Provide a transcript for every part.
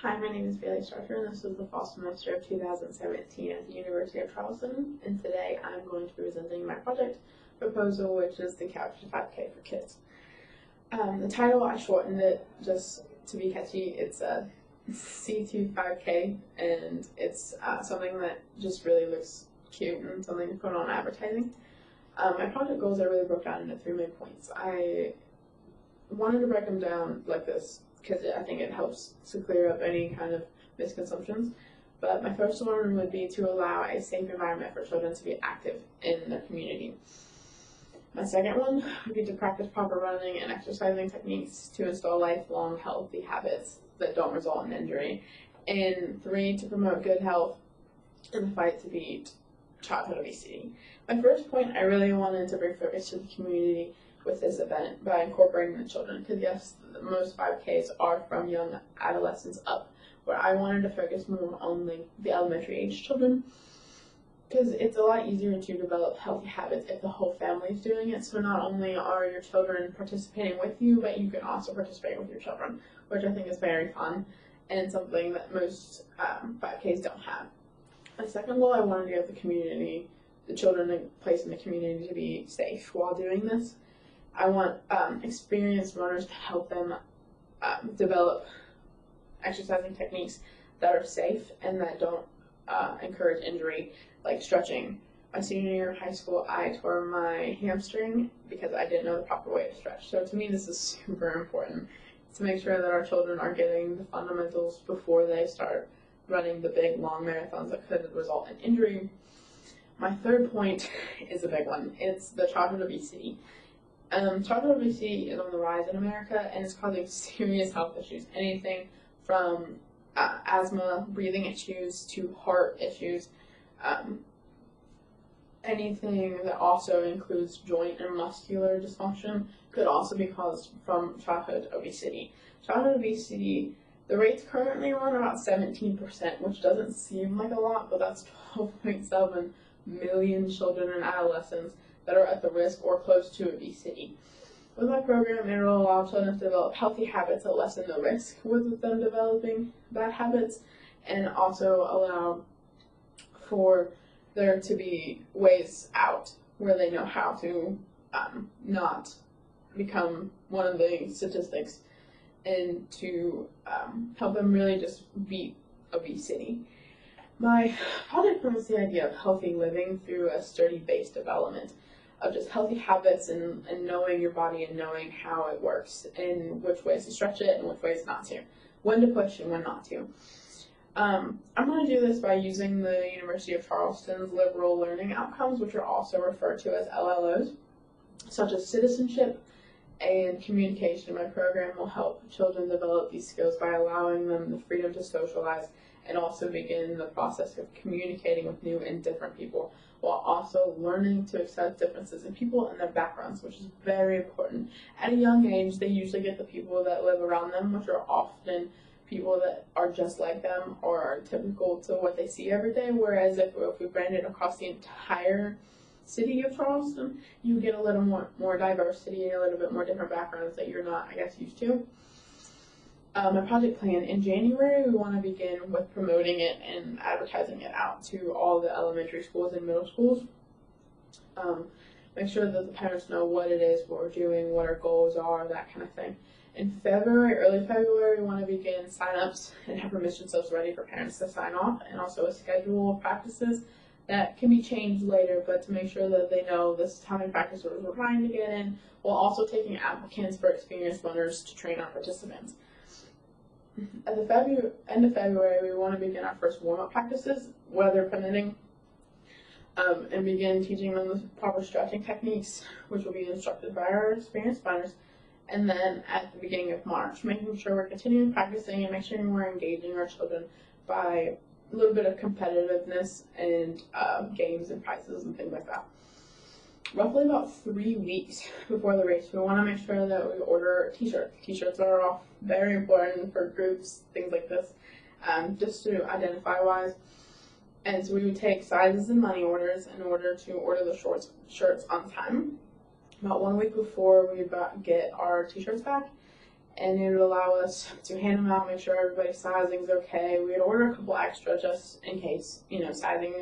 Hi, my name is Baileystarcher, and this is the fall semester of 2017 at the University of Charleston, and today I'm going to be presenting my project proposal, which is the Couch to 5K for Kids. The title, I shortened it just to be catchy. It's a C2 5K, and it's something that just really looks cute and something to put on advertising. My project goals are really broke down into 3 main points. I wanted to break them down like this because I think it helps to clear up any kind of misconceptions. But my first one would be to allow a safe environment for children to be active in their community. My second one would be to practice proper running and exercising techniques to install lifelong healthy habits that don't result in injury. And 3, to promote good health in the fight to beat childhood obesity. My first point, I really wanted to bring focus to the community with this event by incorporating the children, because yes, most 5Ks are from young adolescents up, where I wanted to focus more on the elementary age children, because it's a lot easier to develop healthy habits if the whole family is doing it. So not only are your children participating with you, but you can also participate with your children, which I think is very fun and something that most 5Ks don't have. My second goal, I wanted to give the community, the children a place in the community to be safe while doing this. I want experienced runners to help them develop exercising techniques that are safe and that don't encourage injury, like stretching. My senior year of high school, I tore my hamstring because I didn't know the proper way to stretch. So to me, this is super important to make sure that our children are getting the fundamentals before they start running the big, long marathons that could result in injury. My third point is a big one. It's the childhood obesity. Childhood obesity is on the rise in America, and it's causing serious health issues. Anything from asthma, breathing issues, to heart issues. Anything that also includes joint and muscular dysfunction could also be caused from childhood obesity. Childhood obesity, the rates currently run about 17%, which doesn't seem like a lot, but that's 12.7 million children and adolescents that are at the risk or close to obesity. With my program, it will allow children to develop healthy habits that lessen the risk with them developing bad habits, and also allow for there to be ways out where they know how to not become one of the statistics, and to help them really just beat obesity. My project promotes the idea of healthy living through a sturdy base development of just healthy habits and knowing your body and knowing how it works and which ways to stretch it and which ways not to, when to push and when not to. I'm going to do this by using the University of Charleston's liberal learning outcomes, which are also referred to as LLOs, such as citizenship and communication. My program will help children develop these skills by allowing them the freedom to socialize and also begin the process of communicating with new and different people, while also learning to accept differences in people and their backgrounds, which is very important. At a young age, they usually get the people that live around them, which are often people that are just like them or are typical to what they see every day, whereas if we brand it across the entire city of Charleston, you get a little more diversity, a little bit more different backgrounds that you're not, I guess, used to. My project plan, in January, we want to begin with promoting it and advertising it out to all the elementary schools and middle schools. Make sure that the parents know what it is, what we're doing, what our goals are, that kind of thing. In February, early February, we want to begin sign-ups and have permission slips ready for parents to sign off, and also a schedule of practices that can be changed later, but to make sure that they know this is how many practices we're trying to get in, while also taking applicants for experienced runners to train our participants. At the end of February, we want to begin our first warm-up practices, weather permitting, and begin teaching them the proper stretching techniques, which will be instructed by our experienced runners. And then at the beginning of March, making sure we're continuing practicing and making sure we're engaging our children by a little bit of competitiveness and games and prizes and things like that. Roughly about 3 weeks before the race, we want to make sure that we order t-shirts. T-shirts are all very important for groups, things like this, just to identify wise. And so we would take sizes and money orders in order to order the shirts on time. About 1 week before we get our t-shirts back, and it would allow us to hand them out, make sure everybody's sizing's okay. We'd order a couple extra just in case, sizing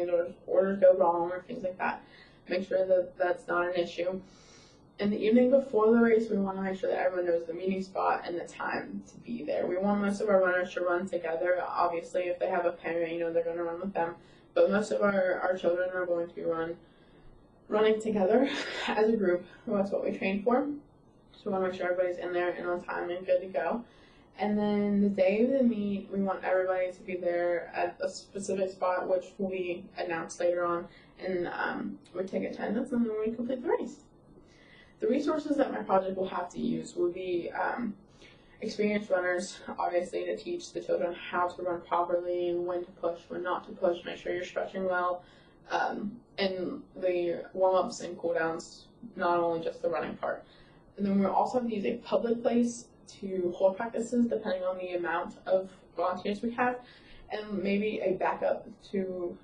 orders go wrong or things like that. Make sure that that's not an issue. In the evening before the race, we want to make sure that everyone knows the meeting spot and the time to be there. We want most of our runners to run together. Obviously, if they have a parent, they're going to run with them. But most of our children are going to be running together as a group. That's what we train for. So we want to make sure everybody's in there and on time and good to go. And then the day of the meet, we want everybody to be there at a specific spot, which will be announced later on. And we take attendance and then we complete the race. The resources that my project will have to use will be experienced runners, obviously, to teach the children how to run properly, when to push, when not to push, make sure you're stretching well, and the warm-ups and cool-downs, not only just the running part. And then we'll also have to use a public place to hold practices depending on the amount of volunteers we have, and maybe a backup to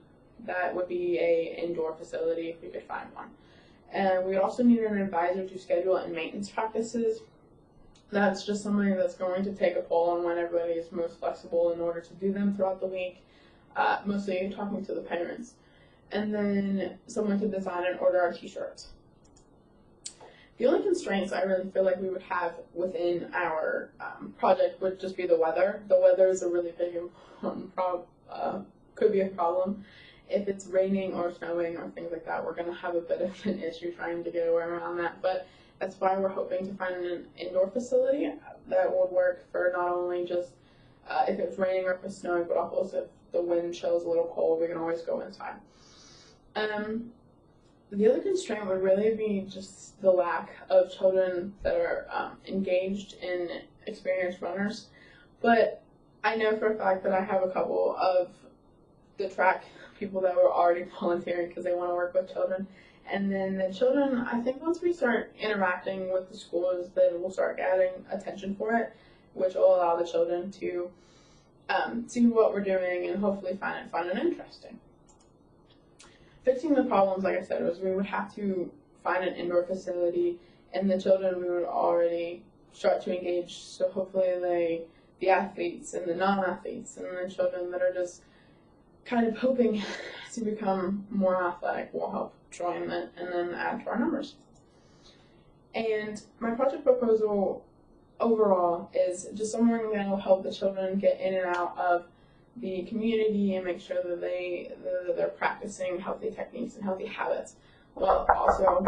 that would be a indoor facility if we could find one. And we also need an advisor to schedule and maintenance practices. That's just something that's going to take a toll on when everybody is most flexible in order to do them throughout the week, mostly talking to the parents. And then someone to design and order our t-shirts. The only constraints I really feel like we would have within our project would just be the weather. The weather is a really big could be a problem. If it's raining or snowing or things like that, we're going to have a bit of an issue trying to get around that. But that's why we're hoping to find an indoor facility that would work for not only just if it's raining or if it's snowing, but also if the wind chills a little cold, we can always go inside. The other constraint would really be just the lack of children that are engaged in experienced runners. But I know for a fact that I have a couple of the track people that were already volunteering because they want to work with children. And then the children, I think once we start interacting with the schools, then we'll start getting attention for it, which will allow the children to see what we're doing and hopefully find it fun and interesting. Fixing the problems, like I said, was we would have to find an indoor facility, and the children we would already start to engage, so hopefully the athletes and the non-athletes and the children that are just kind of hoping to become more athletic will help join it and then add to our numbers. And my project proposal overall is just something that will help the children get in and out of the community and make sure that they're practicing healthy techniques and healthy habits, while also